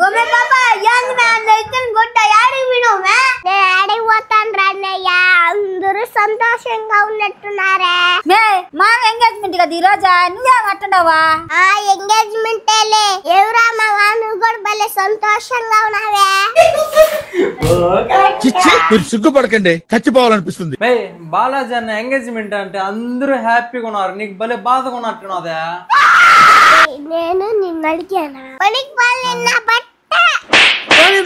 ఓమే పాపా young man లేకన్ గొట్ట యాడి విను మే నేను యాడికి పోతాను రన్నయ్య అందరూ సంతోషంగా ఉన్నట్టున్నారే మే మా ఎంగేజ్మెంట్ కదా ఈ రోజు నువ్వే అట్టండావా ఆ ఎంగేజ్మెంట్ లే ఎవరా మావా నువ్వు కూడా భలే సంతోషంగా ఉన్నావే చిచ్చి మీరు సిగ్గుపడకండి చచ్చిపోవాలనిపిస్తుంది బాలాజీ అన్న ఎంగేజ్మెంట్ అంటే అందరూ హ్యాపీగా ఉన్నారు నీకు భలే బాధగా ఉన్నట్టున్నదా నేను నిన్ను అడిగానా పనికి నిన్న బట్ట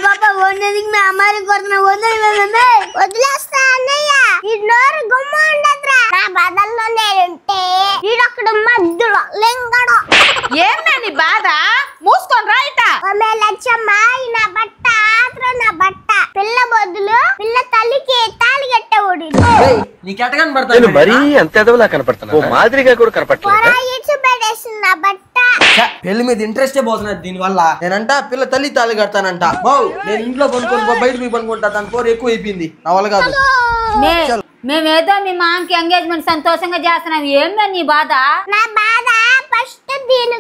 పాప వదిలేదికి మే అమ్మాయి కొడుతున్నా వదిలేస్తా అన్నయ్య ఈ నోరు గుమ్మ ఉండదురా నా బాధల్లో నేనుంటే వీడొక్కడు మధ్యలో లింగడు ఏమన్నా నీ బాధ మూసుకొని రాయిట లచ్చమ్మ నా బట్ట నా బట్ట పిల్ల బొద్దులు పిల్ల తల్లికి తాళి కట్టేవాడు నీకెట్టగాని పడతాను మరీ అంత ఎదవలా కనపడుతున్నా మాదిరిగా కూడా కనపడలేదు పెట్టేసింది నా బట్ట పెళ్లి మీద ఇంట్రెస్టే పోతున్నది దీని వల్ల నేనంట పిల్ల తల్లి తాళి కడతానంట నేను ఇంట్లో పనుకొని బయట పోయి పనుకుంటా దాని పోరు ఎక్కువ అయిపోయింది నా వల్ల కాదు మేమేదో మీ మామకి ఎంగేజ్మెంట్ సంతోషంగా చేస్తున్నాం ఏందో నీ బాధ నా బాధ ఫస్ట్ దీని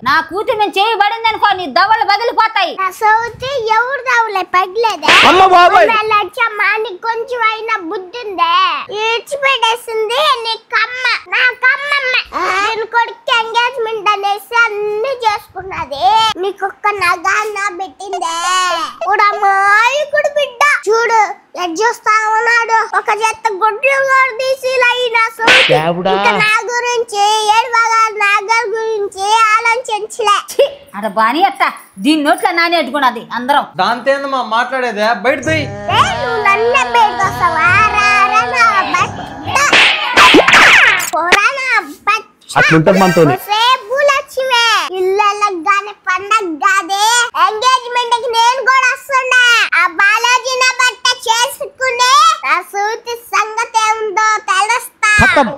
నా కూతురు మేము చేయబడింది అనుకో నీ దవళ్ళు బదిలిపోతాయి ఎవరు దవలే పగిలేదే లచ్చమ్మ నీకు కొంచెం అయినా బుద్ధి ఉందే ఈడ్చిపెట్టేసింది నీ కమ్మ నా కమ్మమ్మ నేను కొడుకు ఎంగేజ్మెంట్ అనేసి అన్ని చేసుకున్నది నీకొక్క నగాన్న పెట్టిందే కూడా మాయకుడు బిడ్డ చూడు చూస్తా ఉన్నాడు ఒక జత గుడ్లు కూడా తీసి నా గురించి నాగర్ గురించి ఆలోచించలే అడ బాని అట్ట దీని నోట్ల నాని అట్టుకున్నది అందరం దాంతో మా మాట్లాడేదే బయట పోయి నువ్వు నన్నే బయట వస్తావా లక్ష్మే ఇళ్ళగానే పండగ కాదే ఎంగేజ్మెంట్ కి నేను కూడా వస్తున్నా ఆ బాలాజీ నా బట్ట చేసుకునే నా సూతి సంగతి ఏముందో తెలుస్తా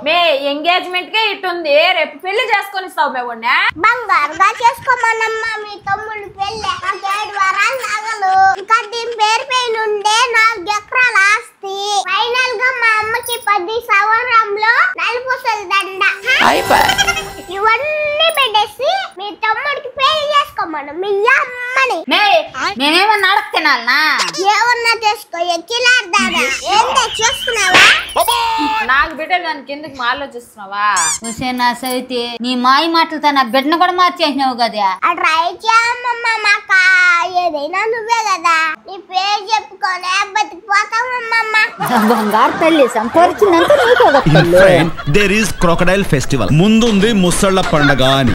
మే ఎంగేజ్మెంట్ కే ఇట్టుంది రేపు పెళ్లి చేసుకొని ఇస్తావు మేవున్నా బంగారుగా చేసుకోమన్నమ్మా మీ తమ్ముడు పెళ్లి నాకు 7 వారాలు నగలు ఇంకా దీని పేరు పైన ఉండే 4 ఎకరాల ఆస్తి ఫైనల్ గా మా అమ్మకి 10 సంవత్సరంలో నలుపూసల దండ ఇవన్నీ పెట్టేసి మీ తమ్ముడికి పెళ్లి చేసుకోమను మీ అమ్మని మేమేమన్నా అడగ తినాలనా ఏమన్నా చేసుకో ఎక్కిలాడదానా ఏంటో చూస్తున్నావా నాకు బిడ్డలు దానికి ఎందుకు ఆలోచిస్తున్నావా నా సవితి నీ మాయ మాటలతో నా బిడ్డను కూడా మార్చేసినావు కదా ట్రై చేయమ్మమ్మ మాకా ఏదైనా నువ్వే కదా నీ పేరు చెప్పుకోలే బతికిపోతామమ్మమ్మ బంగారు తల్లి సంపాదించినంత దేర్ ఈస్ క్రొకడైల్ ఫెస్టివల్ ముందుంది ముసళ్ళ పండగ అని